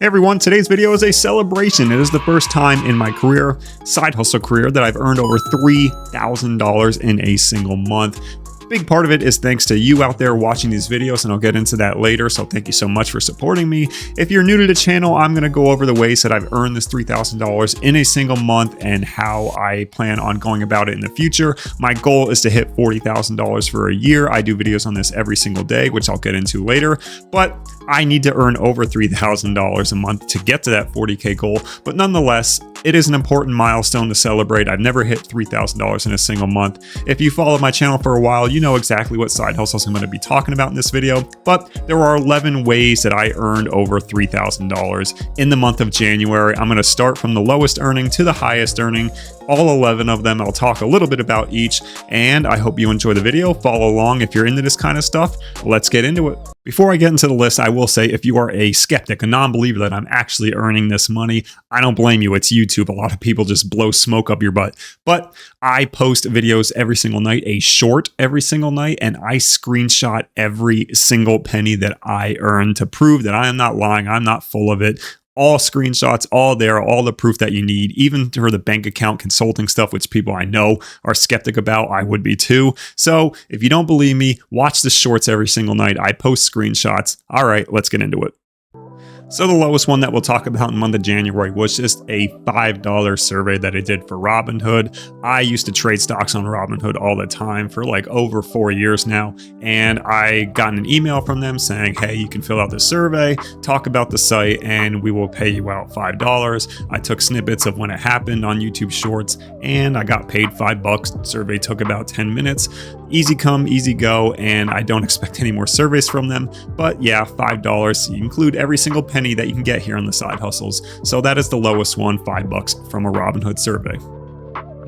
Hey everyone, today's video is a celebration. It is the first time in my career, side hustle career, that I've earned over $3,000 in a single month. Big part of it is thanks to you out there watching these videos, and I'll get into that later, so thank you so much for supporting me. If you're new to the channel, I'm going to go over the ways that I've earned this $3,000 in a single month and how I plan on going about it in the future. My goal is to hit $40,000 for a year. I do videos on this every single day, which I'll get into later, but I need to earn over $3,000 a month to get to that 40K goal. But nonetheless, it is an important milestone to celebrate. I've never hit $3,000 in a single month. If you follow my channel for a while, you know exactly what side hustles I'm going to be talking about in this video, but there are 11 ways that I earned over $3,000 in the month of January. I'm going to start from the lowest earning to the highest earning, all 11 of them. I'll talk a little bit about each, and I hope you enjoy the video. Follow along if you're into this kind of stuff. Let's get into it. Before I get into the list, I will say, if you are a skeptic, a non-believer that I'm actually earning this money, I don't blame you. It's YouTube. A lot of people just blow smoke up your butt. But I post videos every single night, a short every single night, and I screenshot every single penny that I earn to prove that I am not lying. I'm not full of it. All screenshots, all there, all the proof that you need, even for the bank account consulting stuff, which people I know are skeptic about. I would be too. So if you don't believe me, watch the shorts every single night. I post screenshots. All right, let's get into it. So the lowest one that we'll talk about in the month of January was just a $5 survey that I did for Robinhood. I used to trade stocks on Robinhood all the time for like over 4 years now. And I got an email from them saying, hey, you can fill out this survey, talk about the site, and we will pay you out $5. I took snippets of when it happened on YouTube Shorts, and I got paid $5. The survey took about 10 minutes. Easy come, easy go, and I don't expect any more surveys from them. But yeah, $5. You include every single penny that you can get here on the side hustles. So that is the lowest one, $5 from a Robinhood survey.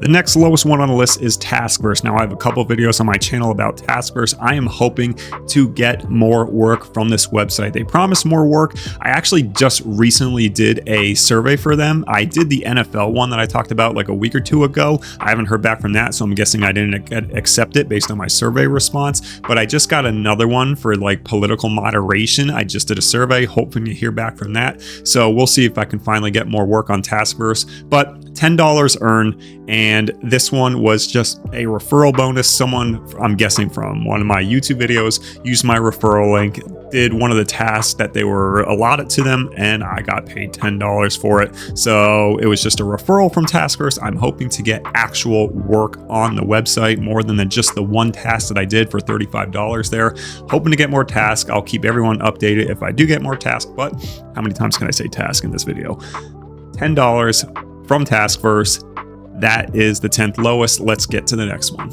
The next lowest one on the list is TaskFirste. Now, I have a couple of videos on my channel about TaskFirste. I am hoping to get more work from this website. They promise more work. I actually just recently did a survey for them. I did the NFL one that I talked about like a week or two ago. I haven't heard back from that, so I'm guessing I didn't accept it based on my survey response. But I just got another one for like political moderation. I just did a survey, hoping to hear back from that. So we'll see if I can finally get more work on TaskFirste. But $10 earned, and this one was just a referral bonus. Someone, I'm guessing from one of my YouTube videos, used my referral link, did one of the tasks that they were allotted to them, and I got paid $10 for it. So it was just a referral from TaskFirste. I'm hoping to get actual work on the website more than just the one task that I did for $35 there. Hoping to get more tasks. I'll keep everyone updated if I do get more tasks, but how many times can I say task in this video? $10 from TaskFirste. That is the 10th lowest. Let's get to the next one.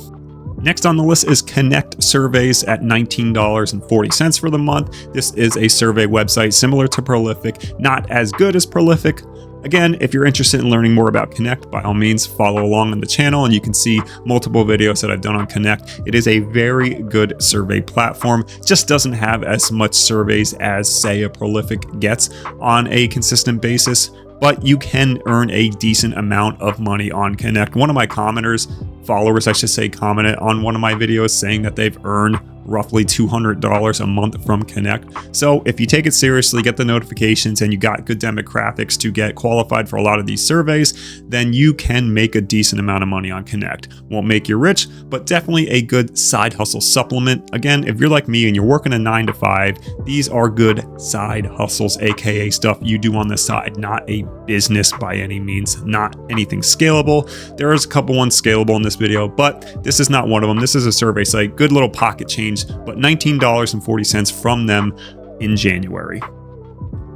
Next on the list is Connect Surveys at $19.40 for the month. This is a survey website similar to Prolific, not as good as Prolific. Again, if you're interested in learning more about Connect, by all means, follow along on the channel and you can see multiple videos that I've done on Connect. It is a very good survey platform. It just doesn't have as much surveys as, say, a Prolific gets on a consistent basis, but you can earn a decent amount of money on Connect. One of my followers, I should say, commented on one of my videos saying that they've earned roughly $200 a month from Connect. So if you take it seriously, get the notifications, and you got good demographics to get qualified for a lot of these surveys, then you can make a decent amount of money on Connect. Won't make you rich, but definitely a good side hustle supplement. Again, if you're like me and you're working a 9 to 5, these are good side hustles, aka stuff you do on the side, not a business by any means, not anything scalable. There is a couple ones scalable in this video, but this is not one of them. This is a survey site, good little pocket change, but $19.40 from them in January.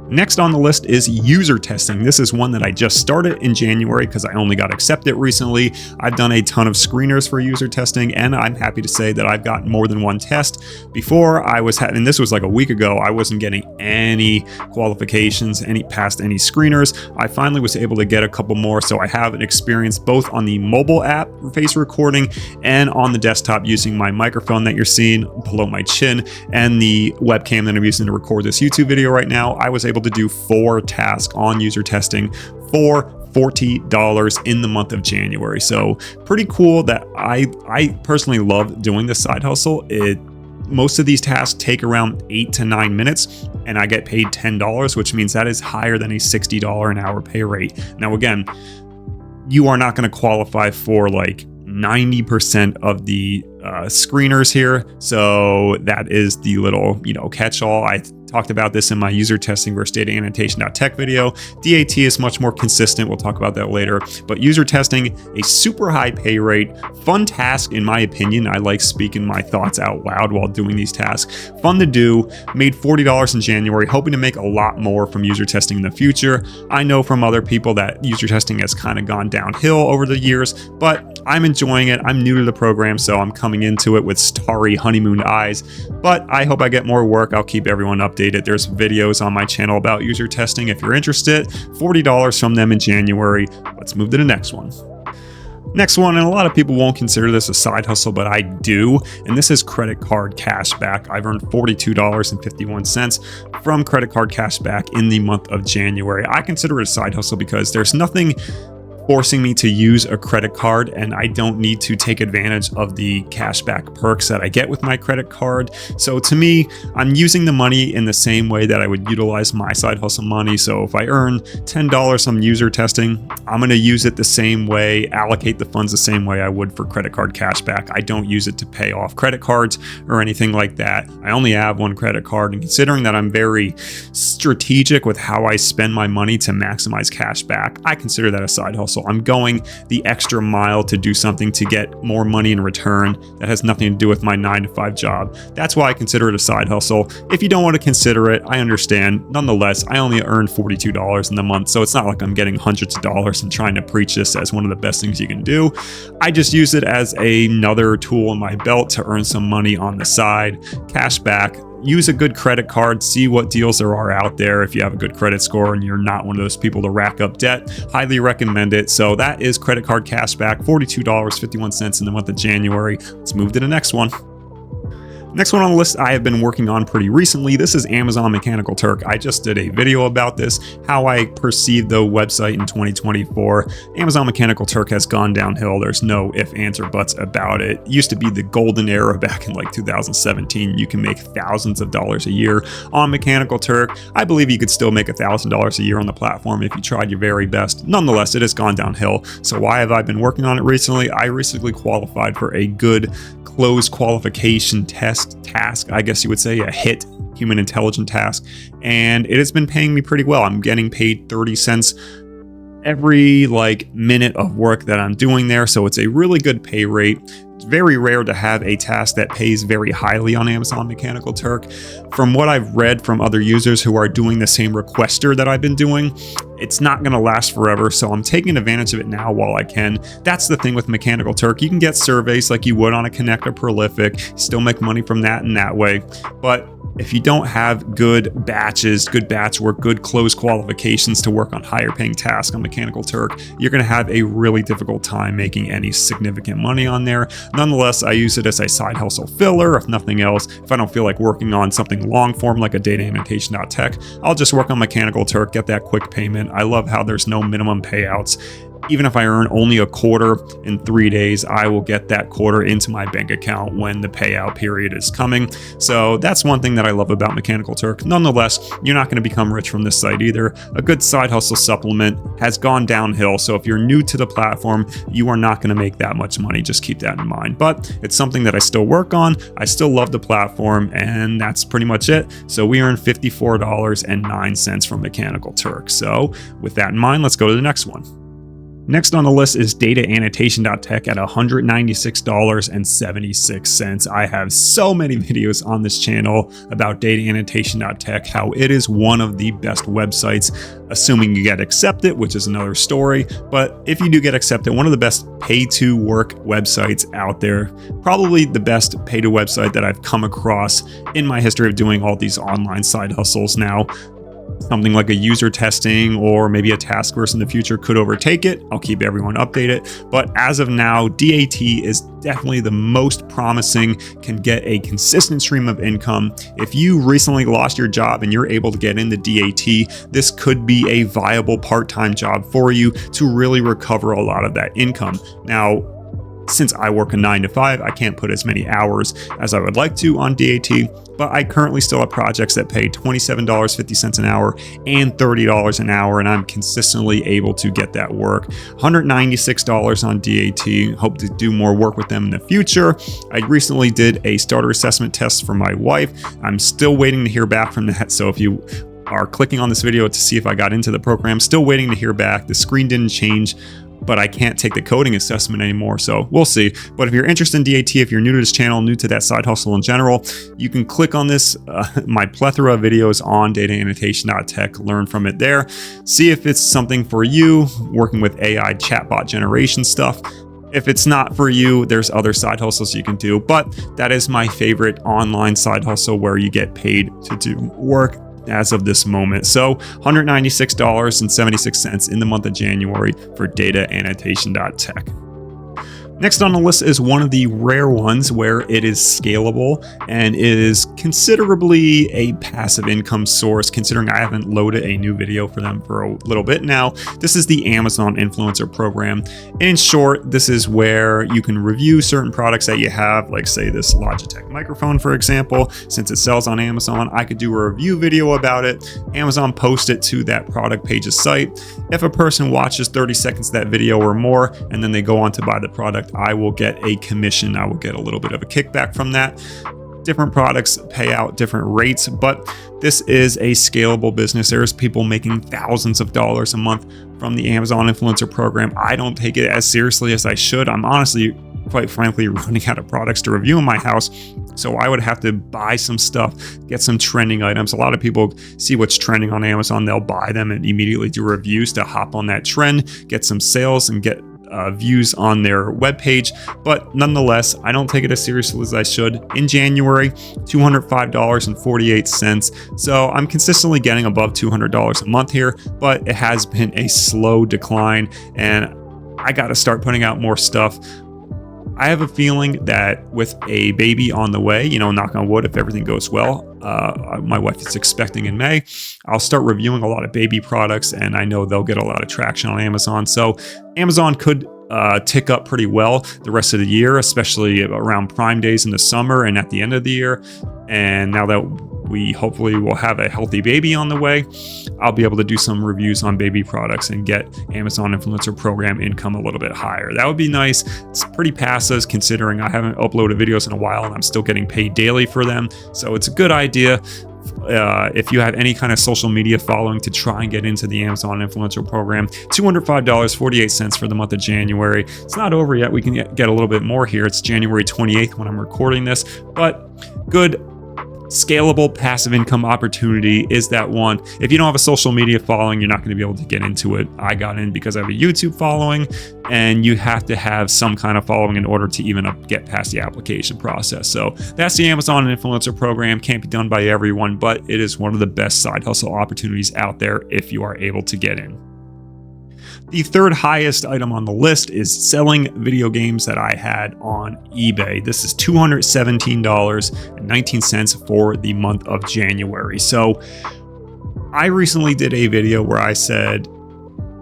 Next on the list is user testing. This is one that I just started in January because I only got accepted recently. I've done a ton of screeners for user testing, and I'm happy to say that I've gotten more than one test. Before I was having, this was like a week ago, I wasn't getting any qualifications, past any screeners. I finally was able to get a couple more, so I have an experience both on the mobile app for face recording and on the desktop using my microphone that you're seeing below my chin and the webcam that I'm using to record this YouTube video right now. I was able to do 4 tasks on user testing for $40 in the month of January. So pretty cool that I personally love doing this side hustle. It Most of these tasks take around 8 to 9 minutes, and I get paid $10, which means that is higher than a $60 an hour pay rate. Now, again, you are not going to qualify for like 90% of the screeners here. So that is the little, catch-all. I talked about this in my user testing versus dataannotation.tech video. DAT is much more consistent. We'll talk about that later. But user testing, a super high pay rate, fun task in my opinion. I like speaking my thoughts out loud while doing these tasks. Fun to do. Made $40 in January, hoping to make a lot more from user testing in the future. I know from other people that user testing has kind of gone downhill over the years, but I'm enjoying it. I'm new to the program, so I'm coming into it with starry honeymoon eyes, but I hope I get more work. I'll keep everyone updated. There's videos on my channel about user testing if you're interested. $40 from them in January. Let's move to the next one. Next one, and a lot of people won't consider this a side hustle, but I do, and this is credit card cashback. I've earned $42.51 from credit card cashback in the month of January. I consider it a side hustle because there's nothing forcing me to use a credit card, and I don't need to take advantage of the cashback perks that I get with my credit card. So to me, I'm using the money in the same way that I would utilize my side hustle money. So if I earn $10 on user testing, I'm going to use it the same way, allocate the funds the same way I would for credit card cashback. I don't use it to pay off credit cards or anything like that. I only have one credit card, and considering that I'm very strategic with how I spend my money to maximize cashback, I consider that a side hustle. I'm going the extra mile to do something to get more money in return that has nothing to do with my 9-to-5 job. That's why I consider it a side hustle. If you don't want to consider it, I understand. Nonetheless, I only earned $42 in the month, so it's not like I'm getting hundreds of dollars and trying to preach this as one of the best things you can do. I just use it as another tool in my belt to earn some money on the side. Cashback. Use a good credit card, see what deals there are out there. If you have a good credit score and you're not one of those people to rack up debt, highly recommend it. So that is credit card cashback, $42.51 in the month of January. Let's move to the next one. Next one on the list I have been working on pretty recently. This is Amazon Mechanical Turk. I just did a video about this, how I perceived the website in 2024. Amazon Mechanical Turk has gone downhill. There's no ifs, ands, or buts about it. It used to be the golden era back in like 2017. You can make thousands of dollars a year on Mechanical Turk. I believe you could still make $1,000 a year on the platform if you tried your very best. Nonetheless, it has gone downhill. So why have I been working on it recently? I recently qualified for a good closed qualification task, I guess you would say, a HIT, human intelligence task, and it has been paying me pretty well. I'm getting paid 30 cents every minute of work that I'm doing there, so it's a really good pay rate. It's very rare to have a task that pays very highly on Amazon Mechanical Turk. From what I've read from other users who are doing the same requester that I've been doing, it's not going to last forever, so I'm taking advantage of it now while I can. That's the thing with Mechanical Turk. You can get surveys like you would on a Connect or Prolific, still make money from that in that way, but if you don't have good batches, good batch work, good closed qualifications to work on higher paying tasks on Mechanical Turk, you're going to have a really difficult time making any significant money on there. Nonetheless, I use it as a side hustle filler, if nothing else. If I don't feel like working on something long form like a dataannotation.tech, I'll just work on Mechanical Turk, get that quick payment. I love how there's no minimum payouts. Even if I earn only a quarter in 3 days, I will get that quarter into my bank account when the payout period is coming. So that's one thing that I love about Mechanical Turk. Nonetheless, you're not going to become rich from this site either. A good side hustle supplement has gone downhill. So if you're new to the platform, you are not going to make that much money. Just keep that in mind. But it's something that I still work on. I still love the platform, and that's pretty much it. So we earned $54.09 from Mechanical Turk. So with that in mind, let's go to the next one. Next on the list is dataannotation.tech at $196.76. I have so many videos on this channel about dataannotation.tech, how it is one of the best websites, assuming you get accepted, which is another story. But if you do get accepted, one of the best pay-to-work websites out there, probably the best pay-to website that I've come across in my history of doing all these online side hustles now. Something like a user testing or maybe a TaskFirste in the future could overtake it. I'll keep everyone updated. But as of now, DAT is definitely the most promising, can get a consistent stream of income. If you recently lost your job and you're able to get into DAT, this could be a viable part-time job for you to really recover a lot of that income. Now, Since I work a 9 to 5, I can't put as many hours as I would like to on DAT, but I currently still have projects that pay $27.50 an hour and $30 an hour, and I'm consistently able to get that work. $196 on DAT. Hope to do more work with them in the future. I recently did a starter assessment test for my wife. I'm still waiting to hear back from that, so if you are clicking on this video to see if I got into the program, still waiting to hear back. The screen didn't change, but I can't take the coding assessment anymore, so we'll see. But if you're interested in DAT, if you're new to this channel, new to that side hustle in general, you can click on this, my plethora of videos on dataannotation.tech, learn from it there. See if it's something for you, working with AI chatbot generation stuff. If it's not for you, there's other side hustles you can do, but that is my favorite online side hustle where you get paid to do work as of this moment. So $196.76 in the month of January for dataannotation.tech. Next on the list is one of the rare ones where it is scalable and is considerably a passive income source, considering I haven't loaded a new video for them for a little bit now. This is the Amazon Influencer Program. In short, this is where you can review certain products that you have, like say this Logitech microphone, for example. Since it sells on Amazon, I could do a review video about it. Amazon post it to that product page's site. If a person watches 30 seconds of that video or more, and then they go on to buy the product, I will get a commission. I will get a little bit of a kickback from that. Different products pay out different rates, but this is a scalable business. There's people making thousands of dollars a month from the Amazon Influencer Program. I don't take it as seriously as I should. I'm honestly, quite frankly, running out of products to review in my house. So I would have to buy some stuff, get some trending items. A lot of people see what's trending on Amazon. They'll buy them and immediately do reviews to hop on that trend, get some sales and get views on their webpage. But nonetheless, I don't take it as seriously as I should. In January, $205.48. So I'm consistently getting above $200 a month here, but it has been a slow decline and I got to start putting out more stuff. I have a feeling that with a baby on the way, knock on wood, if everything goes well, my wife is expecting in May, I'll start reviewing a lot of baby products, and I know they'll get a lot of traction on Amazon. So Amazon could tick up pretty well the rest of the year, especially around Prime Days in the summer and at the end of the year. And now that we hopefully will have a healthy baby on the way, I'll be able to do some reviews on baby products and get Amazon Influencer Program income a little bit higher. That would be nice. It's pretty passive considering I haven't uploaded videos in a while and I'm still getting paid daily for them. So it's a good idea. If you have any kind of social media following to try and get into the Amazon Influencer Program, $205.48 for the month of January. It's not over yet. We can get a little bit more here. It's January 28th when I'm recording this, but good scalable passive income opportunity is that one. If you don't have a social media following, you're not going to be able to get into it. I got in because I have a YouTube following, and you have to have some kind of following in order to even get past the application process. So that's the Amazon Influencer Program. Can't be done by everyone, but it is one of the best side hustle opportunities out there if you are able to get in. The third highest item on the list is selling video games that I had on eBay. This is $217.19 for the month of January. So I recently did a video where I said,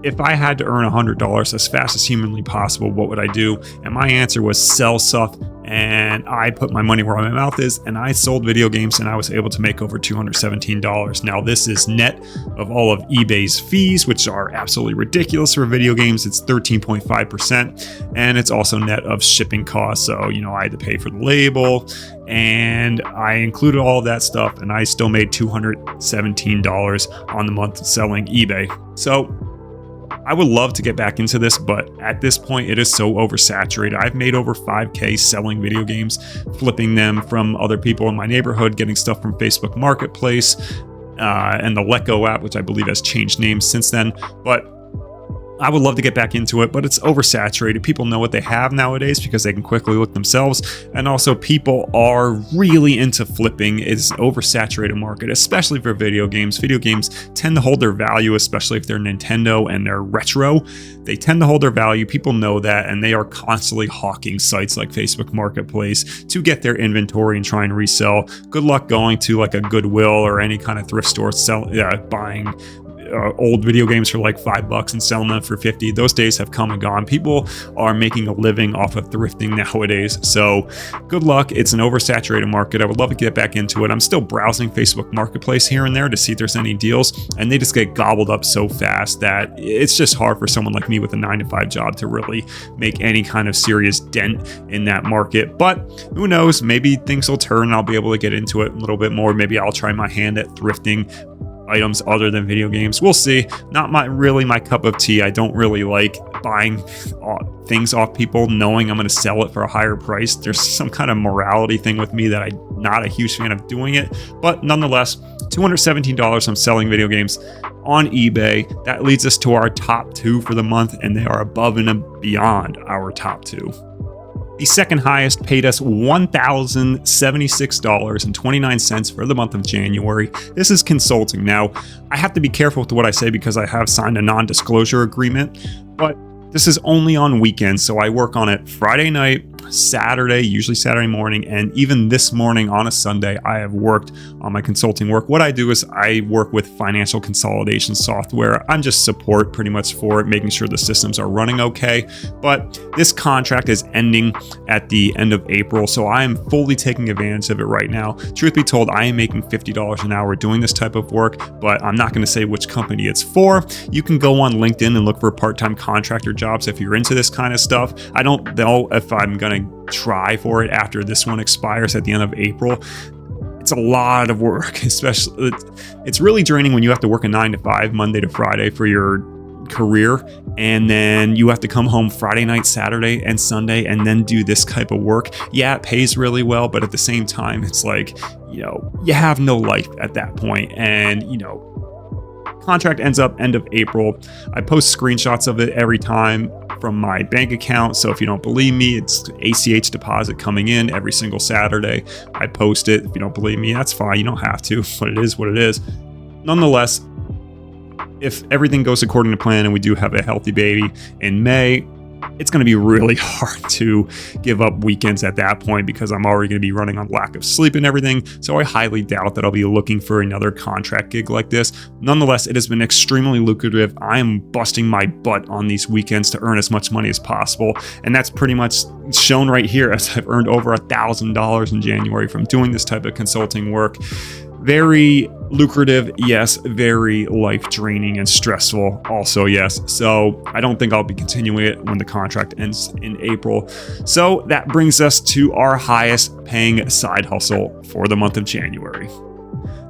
if I had to earn $100 as fast as humanly possible, what would I do? And my answer was sell stuff. And I put my money where my mouth is, and I sold video games and I was able to make over $217. Now this is net of all of eBay's fees, which are absolutely ridiculous for video games. It's 13.5%, and it's also net of shipping costs. So, I had to pay for the label and I included all of that stuff, and I still made $217 on the month selling eBay. So I would love to get back into this, but at this point it is so oversaturated. I've made over $5,000 selling video games, flipping them from other people in my neighborhood, getting stuff from Facebook Marketplace, and the Letgo app, which I believe has changed names since then. But I would love to get back into it, but it's oversaturated. People know what they have nowadays because they can quickly look themselves. And also people are really into flipping. It's an oversaturated market, especially for video games. Video games tend to hold their value, especially if they're Nintendo and they're retro. They tend to hold their value. People know that, and they are constantly hawking sites like Facebook Marketplace to get their inventory and try and resell. Good luck going to like a Goodwill or any kind of thrift store buying old video games for like $5 and selling them for 50. Those days have come and gone. People are making a living off of thrifting nowadays. So good luck. It's an oversaturated market. I would love to get back into it. I'm still browsing Facebook Marketplace here and there to see if there's any deals, and they just get gobbled up so fast that it's just hard for someone like me with a 9-to-5 job to really make any kind of serious dent in that market. But who knows, maybe things will turn and I'll be able to get into it a little bit more. Maybe I'll try my hand at thrifting items other than video games. We'll see. Not really my cup of tea. I don't really like buying things off people knowing I'm going to sell it for a higher price. There's some kind of morality thing with me that I'm not a huge fan of doing it. But nonetheless, $217 I'm selling video games on eBay. That leads us to our top 2 for the month, and they are above and beyond our top 2. The second highest paid us $1,076.29 for the month of January. This is consulting. Now, I have to be careful with what I say because I have signed a non-disclosure agreement, but this is only on weekends, so I work on it Friday night, Saturday, usually Saturday morning, and even this morning on a Sunday, I have worked on my consulting work. What I do is I work with financial consolidation software. I'm just support pretty much for it, making sure the systems are running okay. But this contract is ending at the end of April, so I am fully taking advantage of it right now. Truth be told, I am making $50 an hour doing this type of work, but I'm not going to say which company it's for. You can go on LinkedIn and look for part-time contractor jobs if you're into this kind of stuff. I don't know if I'm going to try for it after this one expires at the end of April. It's a lot of work, especially it's really draining when you have to work a 9-to-5 Monday to Friday for your career, and then you have to come home Friday night, Saturday, and Sunday, and then do this type of work. Yeah, it pays really well, but at the same time, it's like, you have no life at that point. And, contract ends up end of April. I post screenshots of it every time from my bank account. So if you don't believe me, it's ACH deposit coming in every single Saturday. I post it. If you don't believe me, that's fine. You don't have to, but it is what it is. Nonetheless, if everything goes according to plan and we do have a healthy baby in May, it's going to be really hard to give up weekends at that point because I'm already going to be running on lack of sleep and everything. So I highly doubt that I'll be looking for another contract gig like this. Nonetheless, it has been extremely lucrative. I am busting my butt on these weekends to earn as much money as possible. And that's pretty much shown right here, as I've earned over $1,000 in January from doing this type of consulting work. Very lucrative, yes. Very life draining and stressful, also, yes. So I don't think I'll be continuing it when the contract ends in April. So that brings us to our highest paying side hustle for the month of January.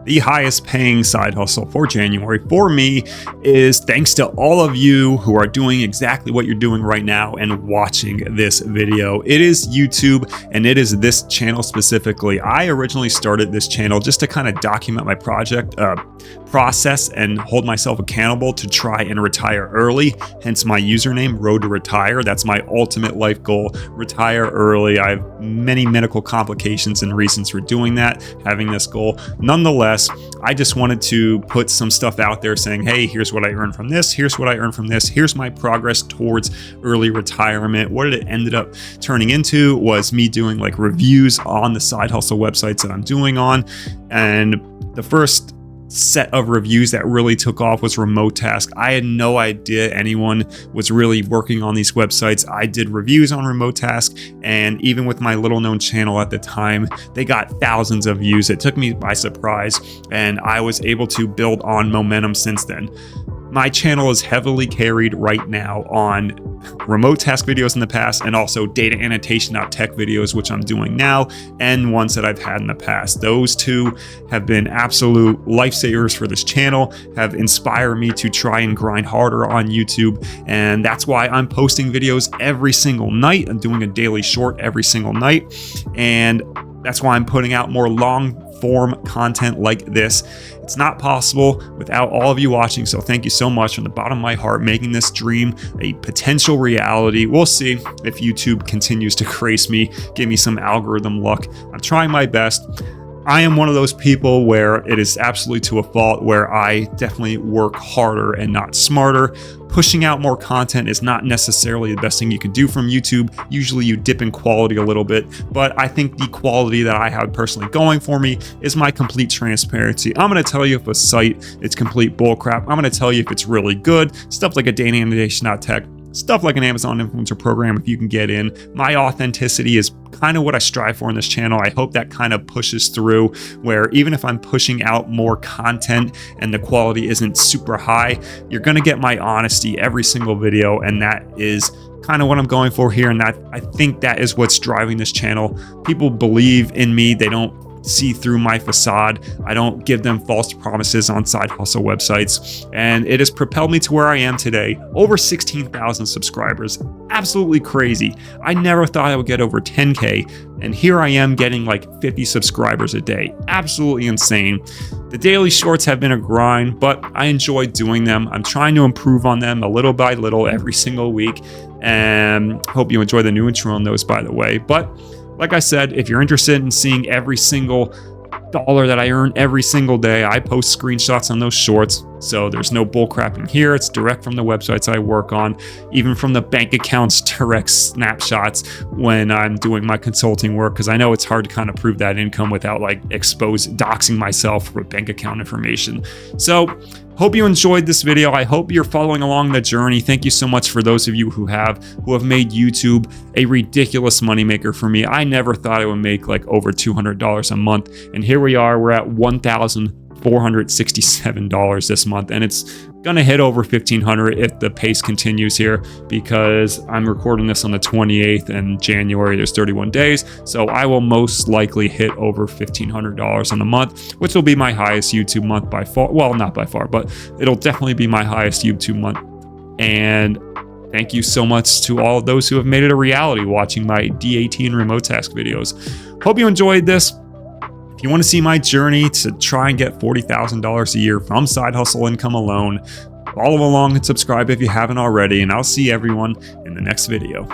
The highest paying side hustle for January for me is thanks to all of you who are doing exactly what you're doing right now and watching this video. It is YouTube, and it is this channel specifically. I originally started this channel just to kind of document my project process and hold myself accountable to try and retire early, hence my username, Road to Retire. That's my ultimate life goal, retire early. I have many medical complications and reasons for doing that, having this goal. Nonetheless, I just wanted to put some stuff out there saying, hey, here's what I earned from this, here's what I earned from this, here's my progress towards early retirement. What it ended up turning into was me doing like reviews on the side hustle websites that I'm doing on. And the first set of reviews that really took off was Remote Task. I had no idea anyone was really working on these websites. I did reviews on Remote Task, and even with my little known channel at the time, they got thousands of views. It took me by surprise, and I was able to build on momentum since then. My channel is heavily carried right now on Remote Task videos in the past, and also dataannotation.tech videos, which I'm doing now, and ones that I've had in the past. Those two have been absolute lifesavers for this channel, have inspired me to try and grind harder on YouTube, and that's why I'm posting videos every single night. I'm doing a daily short every single night, and that's why I'm putting out more long form content like this. It's not possible without all of you watching, so thank you so much from the bottom of my heart, making this dream a potential reality. We'll see if YouTube continues to grace me, give me some algorithm luck. I'm trying my best. I am one of those people where it is absolutely to a fault, where I definitely work harder and not smarter. Pushing out more content is not necessarily the best thing you can do from YouTube. Usually you dip in quality a little bit, but I think the quality that I have personally going for me is my complete transparency. I'm going to tell you if a site is complete bullcrap. I'm going to tell you if it's really good. Stuff like a dataannotation.tech, stuff like an Amazon influencer program, if you can get in. My authenticity is kind of what I strive for in this channel. I hope that kind of pushes through, where even if I'm pushing out more content and the quality isn't super high, you're going to get my honesty every single video. And that is kind of what I'm going for here. And that, I think that is what's driving this channel. People believe in me. They don't see through my facade. I don't give them false promises on side hustle websites, and it has propelled me to where I am today. Over 16,000 subscribers. Absolutely crazy. I never thought I would get over 10K, and here I am getting like 50 subscribers a day. Absolutely insane. The daily shorts have been a grind, but I enjoy doing them. I'm trying to improve on them a little by little every single week, and hope you enjoy the new intro on those, by the way. But like I said, if you're interested in seeing every single dollar that I earn every single day, I post screenshots on those shorts. So there's no bull crapping here. It's direct from the websites I work on, even from the bank accounts, direct snapshots when I'm doing my consulting work, because I know it's hard to kind of prove that income without like doxing myself for bank account information. So hope you enjoyed this video. I hope you're following along the journey. Thank you so much for those of you who have made YouTube a ridiculous moneymaker for me. I never thought I would make like over $200 a month. And here we are, we're at $1,467 this month. And it's gonna hit over $1,500 if the pace continues here, because I'm recording this on the 28th and January, there's 31 days. So I will most likely hit over $1,500 in a month, which will be my highest YouTube month by far. Well, not by far, but it'll definitely be my highest YouTube month. And thank you so much to all of those who have made it a reality watching my D18 remote task videos. Hope you enjoyed this. If you want to see my journey to try and get $40,000 a year from side hustle income alone, follow along and subscribe if you haven't already, and I'll see everyone in the next video.